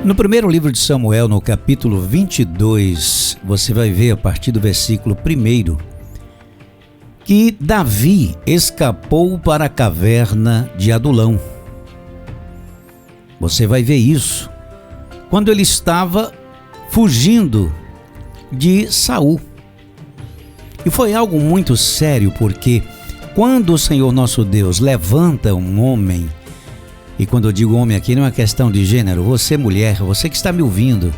No primeiro livro de Samuel, no capítulo 22, você vai ver a partir do versículo 1 que Davi escapou para a caverna de Adulão. Você vai ver isso quando ele estava fugindo de Saul. E foi algo muito sério, porque quando o Senhor nosso Deus levanta um homem, e quando eu digo homem aqui não é uma questão de gênero, você mulher, você que está me ouvindo,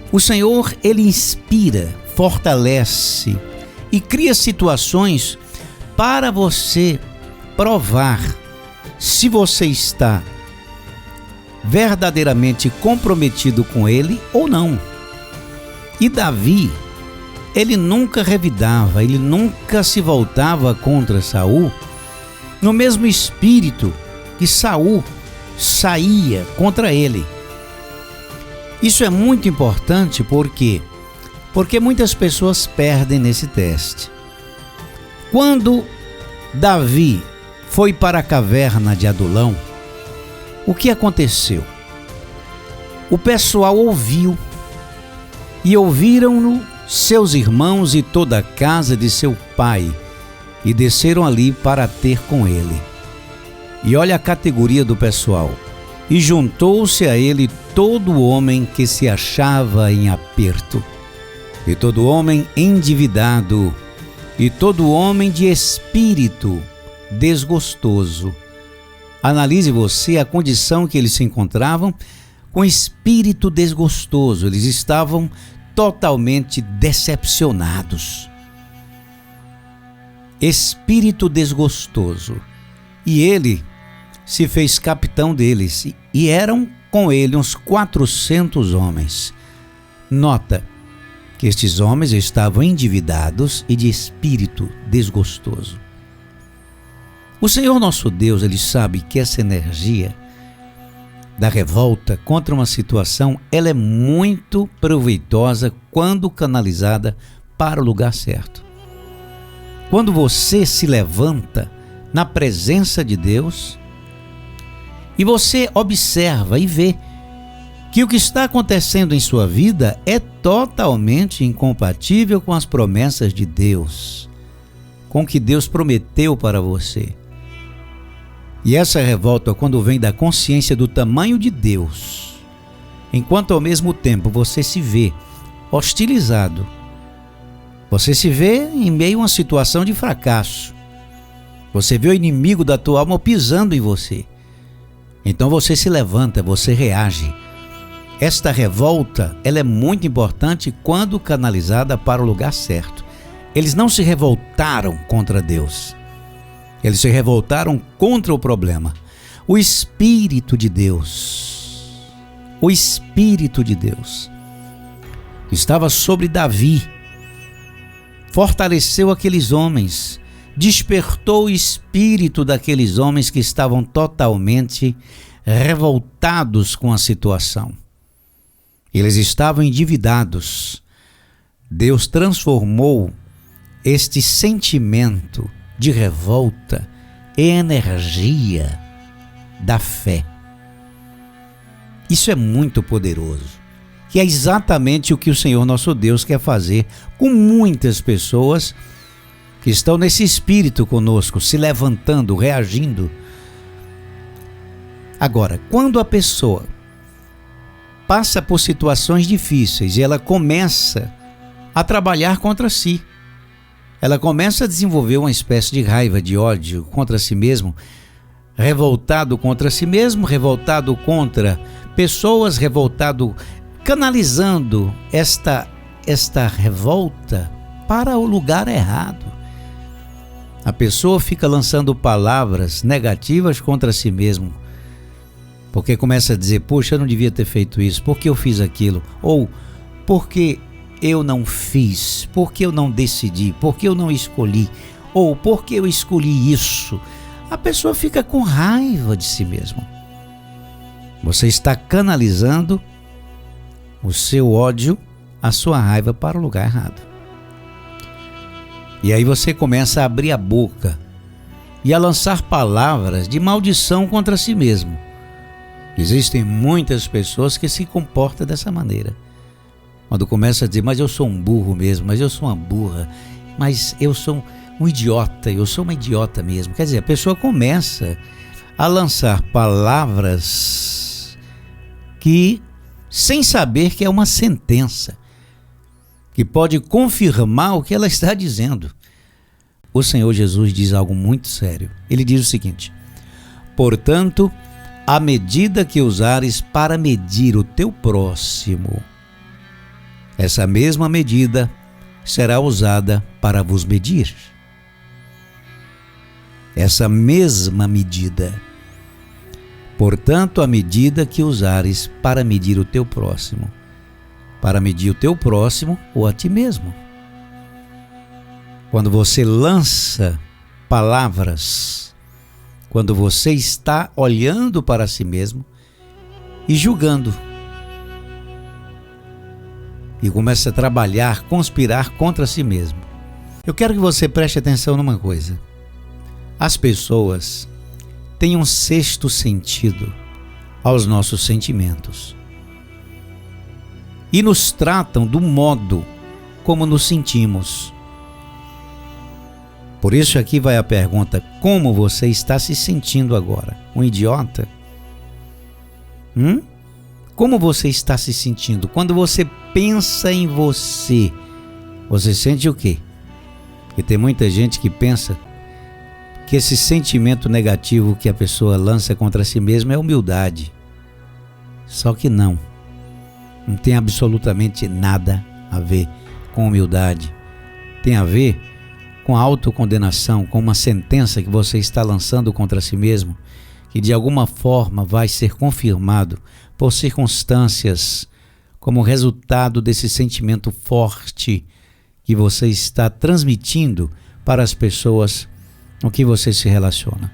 o Senhor, ele inspira, fortalece e cria situações para você provar se você está verdadeiramente comprometido com ele ou não. E Davi, ele nunca revidava, ele nunca se voltava contra Saul no mesmo espírito que Saul saía contra ele. Isso é muito importante porque muitas pessoas perdem nesse teste. Quando Davi foi para a caverna de Adulão, o que aconteceu? O pessoal ouviu, e ouviram-no seus irmãos e toda a casa de seu pai, e desceram ali para ter com ele. E olha a categoria do pessoal. E juntou-se a ele todo homem que se achava em aperto, e todo homem endividado, e todo homem de espírito desgostoso. Analise você a condição que eles se encontravam, com espírito desgostoso. Eles estavam totalmente decepcionados. Espírito desgostoso. E ele se fez capitão deles, e eram com ele uns 400 homens. Nota que estes homens estavam endividados e de espírito desgostoso. O Senhor nosso Deus, ele sabe que essa energia da revolta contra uma situação, ela é muito proveitosa quando canalizada para o lugar certo. Quando você se levanta na presença de Deus e você observa e vê que o que está acontecendo em sua vida é totalmente incompatível com as promessas de Deus, com o que Deus prometeu para você. E essa revolta, quando vem da consciência do tamanho de Deus, enquanto ao mesmo tempo você se vê hostilizado, você se vê em meio a uma situação de fracasso, você vê o inimigo da tua alma pisando em você, então você se levanta, você reage. Esta revolta, ela é muito importante quando canalizada para o lugar certo. Eles não se revoltaram contra Deus. Eles se revoltaram contra o problema. O Espírito de Deus, estava sobre Davi, fortaleceu aqueles homens, despertou o espírito daqueles homens que estavam totalmente revoltados com a situação. Eles estavam endividados. Deus transformou este sentimento de revolta em energia da fé. Isso é muito poderoso, que é exatamente o que o Senhor nosso Deus quer fazer com muitas pessoas que estão nesse espírito conosco, se levantando, reagindo. Agora, quando a pessoa passa por situações difíceis e ela começa a trabalhar contra si, ela começa a desenvolver uma espécie de raiva, de ódio contra si mesmo, revoltado contra si mesmo, revoltado contra pessoas, revoltado, canalizando esta revolta para o lugar errado. A pessoa fica lançando palavras negativas contra si mesmo, porque começa a dizer, poxa, eu não devia ter feito isso, por que eu fiz aquilo? Ou, porque eu não fiz, porque eu não decidi, porque eu não escolhi, ou porque eu escolhi isso. A pessoa fica com raiva de si mesma. Você está canalizando o seu ódio, a sua raiva para o lugar errado. E aí você começa a abrir a boca e a lançar palavras de maldição contra si mesmo. Existem muitas pessoas que se comportam dessa maneira. Quando começa a dizer, mas eu sou um burro mesmo, mas eu sou uma burra, mas eu sou um idiota, eu sou uma idiota mesmo. Quer dizer, a pessoa começa a lançar palavras que, sem saber que é uma sentença, que pode confirmar o que ela está dizendo. O Senhor Jesus diz algo muito sério. Ele diz o seguinte: portanto, à medida que usares para medir o teu próximo, essa mesma medida será usada para vos medir. Essa mesma medida. Portanto, à medida que usares para medir o teu próximo, para medir o teu próximo ou a ti mesmo. Quando você lança palavras, quando você está olhando para si mesmo e julgando, e começa a trabalhar, conspirar contra si mesmo. Eu quero que você preste atenção numa coisa. As pessoas têm um sexto sentido aos nossos sentimentos e nos tratam do modo como nos sentimos. Por isso aqui vai a pergunta: como você está se sentindo agora? Um idiota? Como você está se sentindo? Quando você pensa em você, você sente o quê? Porque tem muita gente que pensa que esse sentimento negativo que a pessoa lança contra si mesma é humildade. Só que não tem absolutamente nada a ver com humildade. Tem a ver com a autocondenação, com uma sentença que você está lançando contra si mesmo, que de alguma forma vai ser confirmado por circunstâncias como resultado desse sentimento forte que você está transmitindo para as pessoas com que você se relaciona.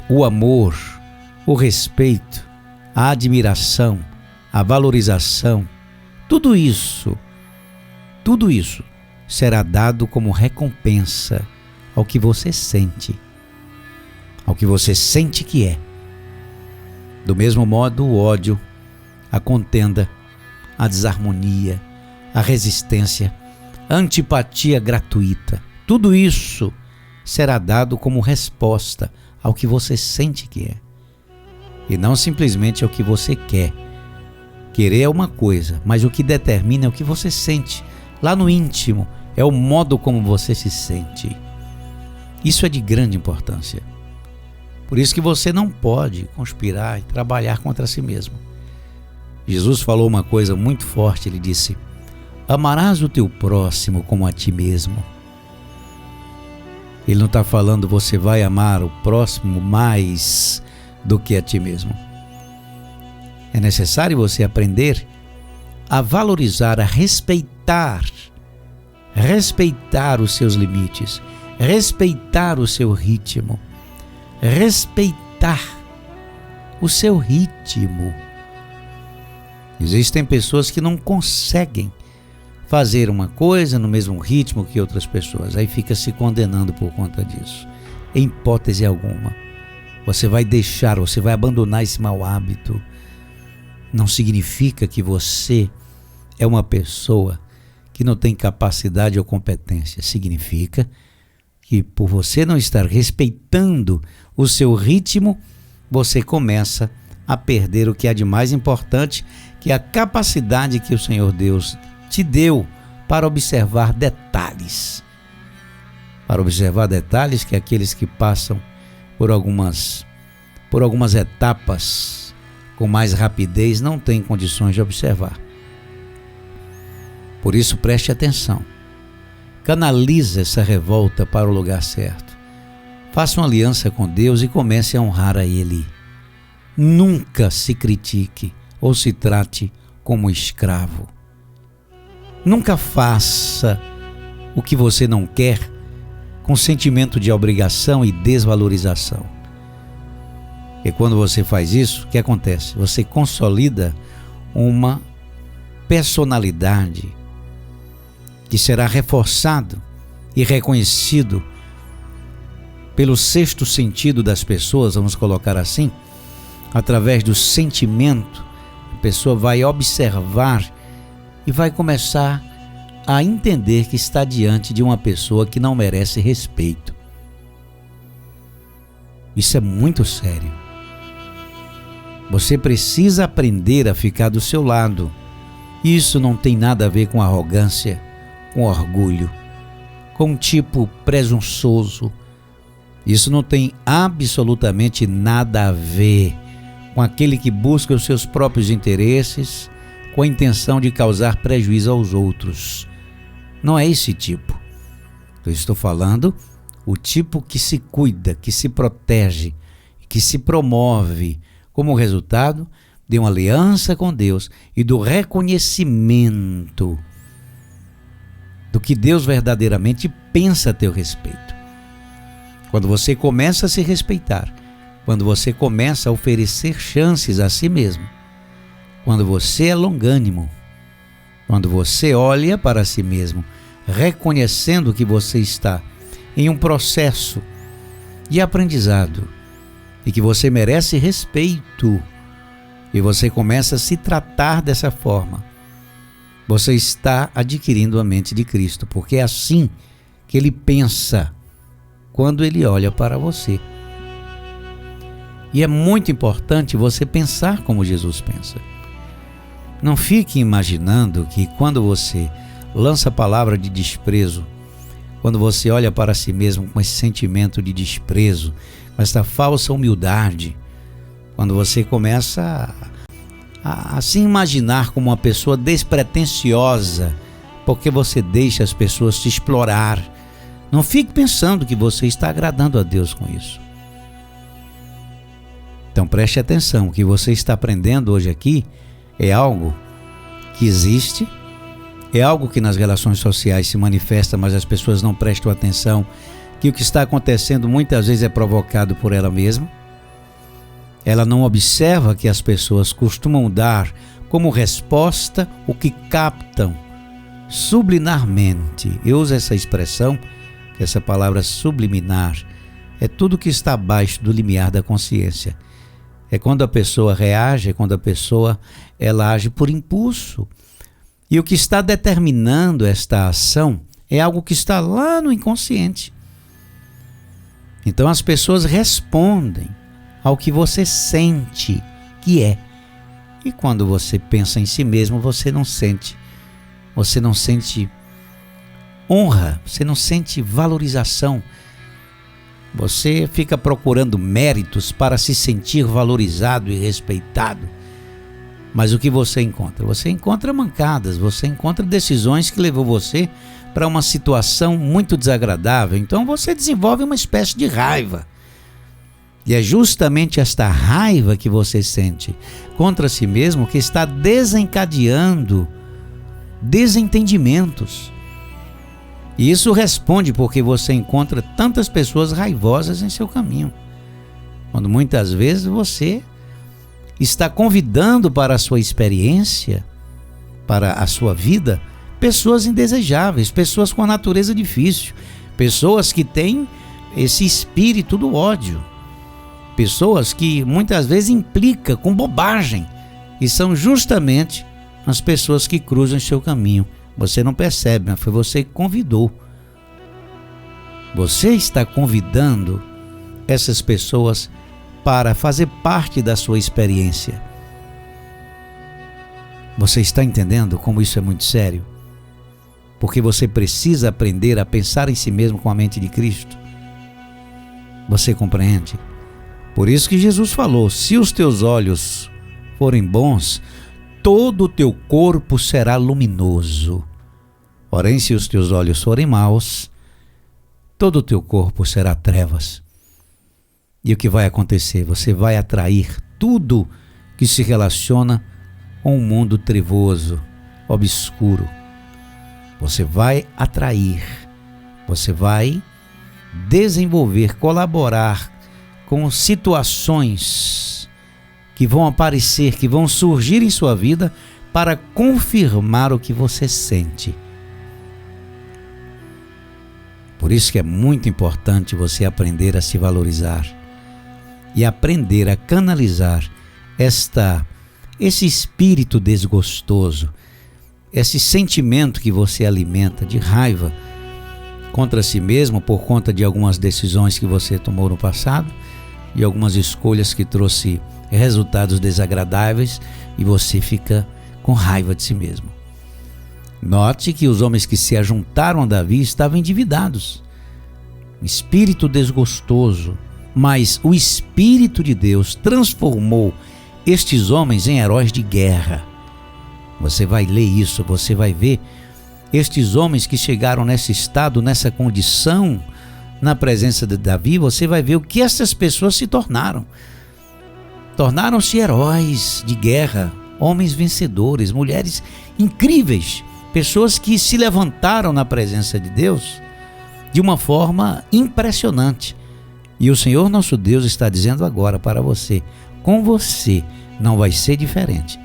O amor, o respeito, a admiração, a valorização, tudo isso será dado como recompensa ao que você sente, que é. Do mesmo modo, o ódio, a contenda, a desarmonia, a resistência, a antipatia gratuita, tudo isso será dado como resposta ao que você sente que é, e não simplesmente ao que você quer. Querer é uma coisa, mas o que determina é o que você sente. Lá no íntimo, é o modo como você se sente. Isso é de grande importância. Por isso que você não pode conspirar e trabalhar contra si mesmo. Jesus falou uma coisa muito forte, ele disse: amarás o teu próximo como a ti mesmo. Ele não está falando você vai amar o próximo mais do que a ti mesmo. É necessário você aprender a valorizar, a respeitar os seus limites, respeitar o seu ritmo, respeitar o seu ritmo. Existem pessoas que não conseguem fazer uma coisa no mesmo ritmo que outras pessoas, aí fica se condenando por conta disso. Em hipótese alguma, você vai abandonar esse mau hábito. Não significa que você é uma pessoa que não tem capacidade ou competência. Significa que por você não estar respeitando o seu ritmo, você começa a perder o que há de mais importante, que é a capacidade que o Senhor Deus te deu para observar detalhes. Para observar detalhes que aqueles que passam por algumas etapas com mais rapidez não têm condições de observar. Por isso, preste atenção. Canalize essa revolta para o lugar certo. Faça uma aliança com Deus e comece a honrar a Ele. Nunca se critique ou se trate como escravo. Nunca faça o que você não quer com sentimento de obrigação e desvalorização. E quando você faz isso, o que acontece? Você consolida uma personalidade que será reforçado e reconhecido pelo sexto sentido das pessoas, vamos colocar assim, através do sentimento. A pessoa vai observar e vai começar a entender que está diante de uma pessoa que não merece respeito. Isso é muito sério. Você precisa aprender a ficar do seu lado. Isso não tem nada a ver com arrogância, com orgulho, com um tipo presunçoso. Isso não tem absolutamente nada a ver com aquele que busca os seus próprios interesses com a intenção de causar prejuízo aos outros. Não é esse tipo. Eu estou falando o tipo que se cuida, que se protege, que se promove como resultado de uma aliança com Deus e do reconhecimento do que Deus verdadeiramente pensa a teu respeito. Quando você começa a se respeitar, quando você começa a oferecer chances a si mesmo, quando você é longânimo, quando você olha para si mesmo, reconhecendo que você está em um processo de aprendizado e que você merece respeito, e você começa a se tratar dessa forma, você está adquirindo a mente de Cristo, porque é assim que Ele pensa quando Ele olha para você. E é muito importante você pensar como Jesus pensa. Não fique imaginando que quando você lança a palavra de desprezo, quando você olha para si mesmo com esse sentimento de desprezo, com essa falsa humildade, quando você começa a se imaginar como uma pessoa despretensiosa, porque você deixa as pessoas te explorar, não fique pensando que você está agradando a Deus com isso. Então preste atenção, o que você está aprendendo hoje aqui é algo que existe, é algo que nas relações sociais se manifesta, mas as pessoas não prestam atenção, que o que está acontecendo muitas vezes é provocado por ela mesma. Ela não observa que as pessoas costumam dar como resposta o que captam subliminarmente. Eu uso essa expressão, que essa palavra subliminar é tudo que está abaixo do limiar da consciência. É quando a pessoa reage, é quando a pessoa ela age por impulso. E o que está determinando esta ação é algo que está lá no inconsciente. Então as pessoas respondem ao que você sente que é. E quando você pensa em si mesmo, você não sente honra, você não sente valorização. Você fica procurando méritos para se sentir valorizado e respeitado. Mas o que você encontra? Você encontra mancadas, você encontra decisões que levou você para uma situação muito desagradável. Então você desenvolve uma espécie de raiva. E é justamente esta raiva que você sente contra si mesmo que está desencadeando desentendimentos. E isso responde porque você encontra tantas pessoas raivosas em seu caminho. Quando muitas vezes você está convidando para a sua experiência, para a sua vida, pessoas indesejáveis, pessoas com a natureza difícil, pessoas que têm esse espírito do ódio, pessoas que muitas vezes implicam com bobagem, e são justamente as pessoas que cruzam seu caminho Você não percebe, mas foi você que convidou. Você está convidando essas pessoas para fazer parte da sua experiência. Você está entendendo como isso é muito sério? Porque você precisa aprender a pensar em si mesmo com a mente de Cristo. Você compreende? Por isso que Jesus falou: se os teus olhos forem bons, todo o teu corpo será luminoso. Porém, se os teus olhos forem maus, todo o teu corpo será trevas. E o que vai acontecer? Você vai atrair tudo que se relaciona com um mundo trevoso, obscuro. Você vai atrair, você vai desenvolver, colaborar com situações que vão aparecer, que vão surgir em sua vida para confirmar o que você sente. Por isso que é muito importante você aprender a se valorizar e aprender a canalizar esse espírito desgostoso, esse sentimento que você alimenta de raiva contra si mesmo por conta de algumas decisões que você tomou no passado e algumas escolhas que trouxe resultados desagradáveis e você fica com raiva de si mesmo. Note que os homens que se ajuntaram a Davi estavam endividados, espírito desgostoso, mas o Espírito de Deus transformou estes homens em heróis de guerra. Você vai ler isso, você vai ver estes homens que chegaram nesse estado, nessa condição, na presença de Davi, você vai ver o que essas pessoas se tornaram. Tornaram-se heróis de guerra, homens vencedores, mulheres incríveis, pessoas que se levantaram na presença de Deus de uma forma impressionante. E o Senhor nosso Deus está dizendo agora para você: com você não vai ser diferente.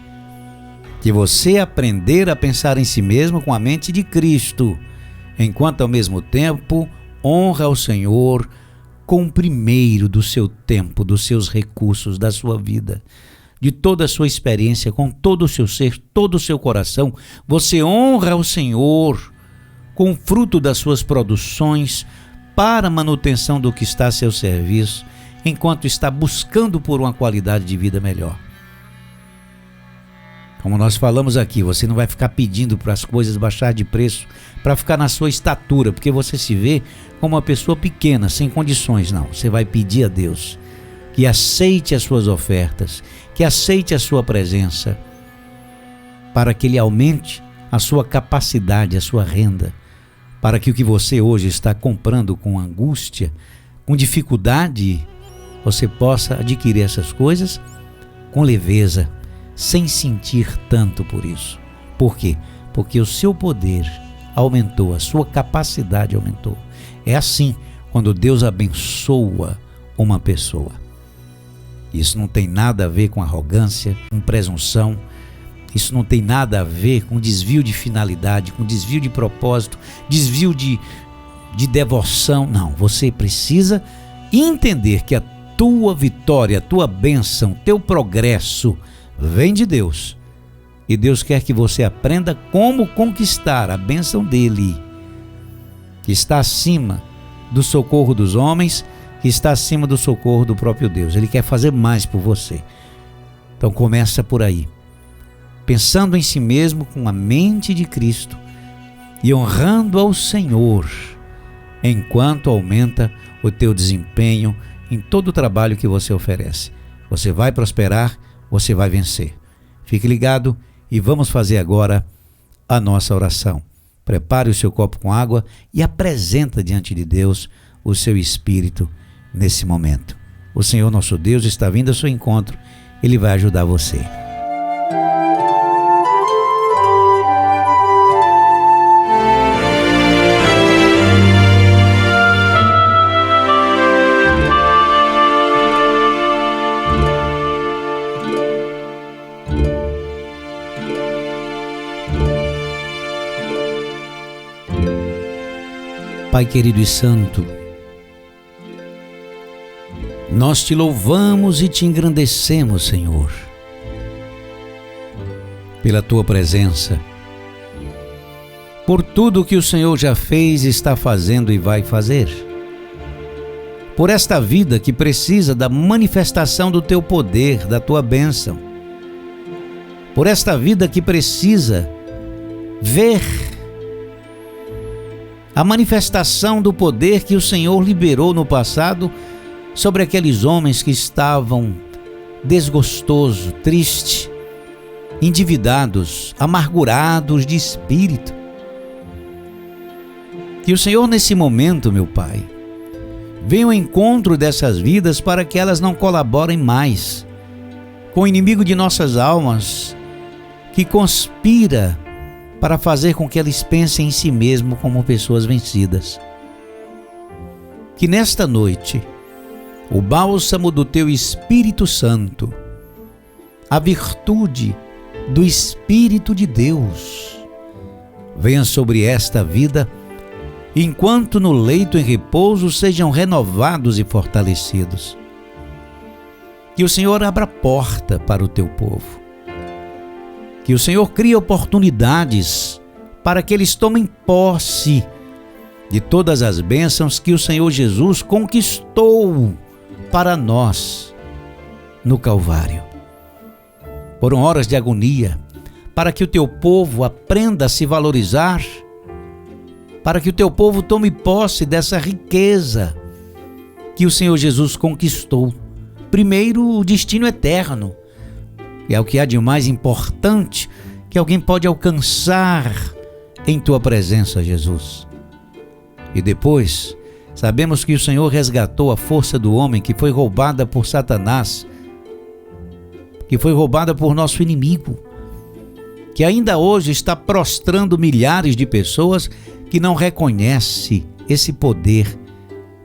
Que você aprender a pensar em si mesmo com a mente de Cristo, enquanto ao mesmo tempo honra ao Senhor com o primeiro do seu tempo, dos seus recursos, da sua vida, de toda a sua experiência, com todo o seu ser, todo o seu coração. Você honra ao Senhor com o fruto das suas produções para a manutenção do que está a seu serviço, enquanto está buscando por uma qualidade de vida melhor. Como nós falamos aqui, você não vai ficar pedindo para as coisas baixar de preço para ficar na sua estatura, porque você se vê como uma pessoa pequena, sem condições. Não, você vai pedir a Deus que aceite as suas ofertas, que aceite a sua presença, para que Ele aumente a sua capacidade, a sua renda, para que o que você hoje está comprando com angústia, com dificuldade, você possa adquirir essas coisas com leveza, sem sentir tanto por isso. Por quê? Porque o seu poder aumentou, a sua capacidade aumentou. É assim quando Deus abençoa uma pessoa. Isso não tem nada a ver com arrogância, com presunção. Isso não tem nada a ver com desvio de finalidade, com desvio de propósito, desvio de devoção. Não, você precisa entender que a tua vitória, a tua bênção, teu progresso vem de Deus. E Deus quer que você aprenda como conquistar a bênção dele, que está acima do socorro dos homens, que está acima do socorro do próprio Deus. Ele quer fazer mais por você. Então começa por aí, pensando em si mesmo com a mente de Cristo e honrando ao Senhor, enquanto aumenta o teu desempenho em todo o trabalho que você oferece. Você vai prosperar, você vai vencer. Fique ligado e vamos fazer agora a nossa oração. Prepare o seu copo com água e apresenta diante de Deus o seu espírito nesse momento. O Senhor nosso Deus está vindo ao seu encontro. Ele vai ajudar você. Pai querido e santo, nós te louvamos e te engrandecemos, Senhor, pela tua presença, por tudo que o Senhor já fez, está fazendo e vai fazer. Por esta vida que precisa da manifestação do teu poder, da tua bênção. Por esta vida que precisa ver a manifestação do poder que o Senhor liberou no passado sobre aqueles homens que estavam desgostosos, tristes, endividados, amargurados de espírito. Que o Senhor, nesse momento, meu Pai, venha ao encontro dessas vidas para que elas não colaborem mais com o inimigo de nossas almas, que conspira para fazer com que eles pensem em si mesmo como pessoas vencidas. Que nesta noite, o bálsamo do teu Espírito Santo, a virtude do Espírito de Deus, venha sobre esta vida, enquanto no leito em repouso sejam renovados e fortalecidos. Que o Senhor abra porta para o teu povo. Que o Senhor crie oportunidades para que eles tomem posse de todas as bênçãos que o Senhor Jesus conquistou para nós no Calvário. Foram horas de agonia para que o teu povo aprenda a se valorizar, para que o teu povo tome posse dessa riqueza que o Senhor Jesus conquistou. Primeiro, o destino eterno, que é o que há de mais importante que alguém pode alcançar em tua presença, Jesus. E depois, sabemos que o Senhor resgatou a força do homem que foi roubada por Satanás, que foi roubada por nosso inimigo, que ainda hoje está prostrando milhares de pessoas que não reconhecem esse poder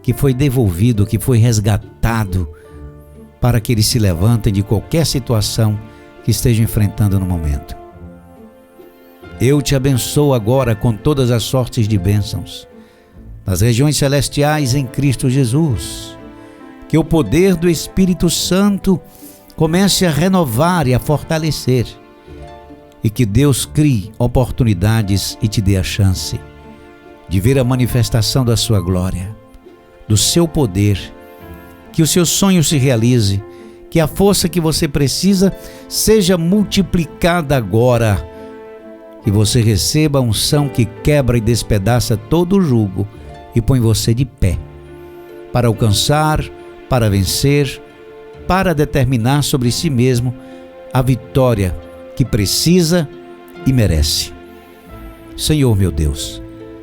que foi devolvido, que foi resgatado, para que eles se levantem de qualquer situação que estejam enfrentando no momento. Eu te abençoo agora com todas as sortes de bênçãos, nas regiões celestiais em Cristo Jesus. Que o poder do Espírito Santo comece a renovar e a fortalecer, e que Deus crie oportunidades e te dê a chance de ver a manifestação da sua glória, do seu poder, que o seu sonho se realize, que a força que você precisa seja multiplicada agora, que você receba a unção que quebra e despedaça todo o jugo e põe você de pé, para alcançar, para vencer, para determinar sobre si mesmo a vitória que precisa e merece. Senhor meu Deus,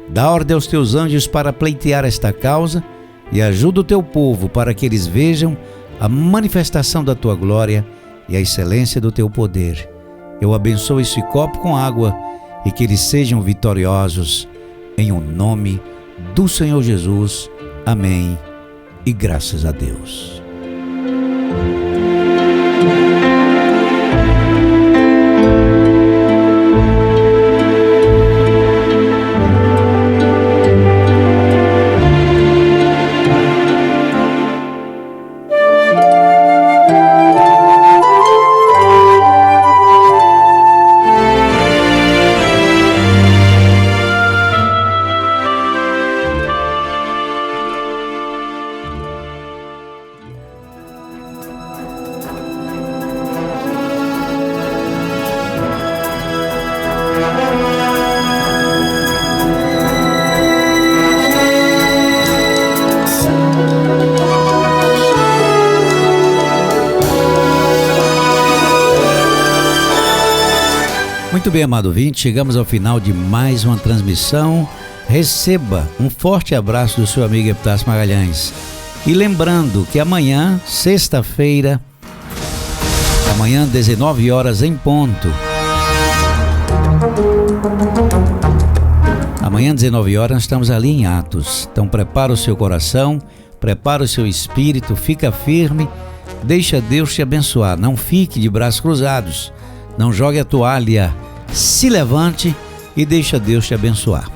dá ordem aos teus anjos para pleitear esta causa e ajuda o teu povo para que eles vejam a manifestação da tua glória e a excelência do teu poder. Eu abençoo esse copo com água e que eles sejam vitoriosos em o nome do Senhor Jesus. Amém. E graças a Deus. Muito bem, amado ouvinte, chegamos ao final de mais uma transmissão. Receba um forte abraço do seu amigo Epitácio Magalhães. E lembrando que amanhã, sexta-feira, amanhã 19 horas em ponto. Amanhã 19 horas nós estamos ali em Atos. Então prepara o seu coração, prepara o seu espírito, fica firme, deixa Deus te abençoar. Não fique de braços cruzados, não jogue a toalha. Se levante e deixa Deus te abençoar.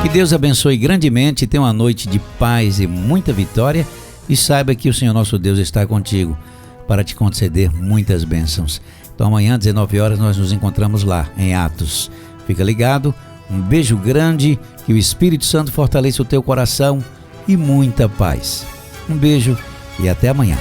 Que Deus abençoe grandemente, tenha uma noite de paz e muita vitória. e saiba que o Senhor nosso Deus está contigo para te conceder muitas bênçãos. Então amanhã, 19 horas, nós nos encontramos lá, em Atos. Fica ligado, um beijo grande, que o Espírito Santo fortaleça o teu coração e muita paz. Um beijo e até amanhã.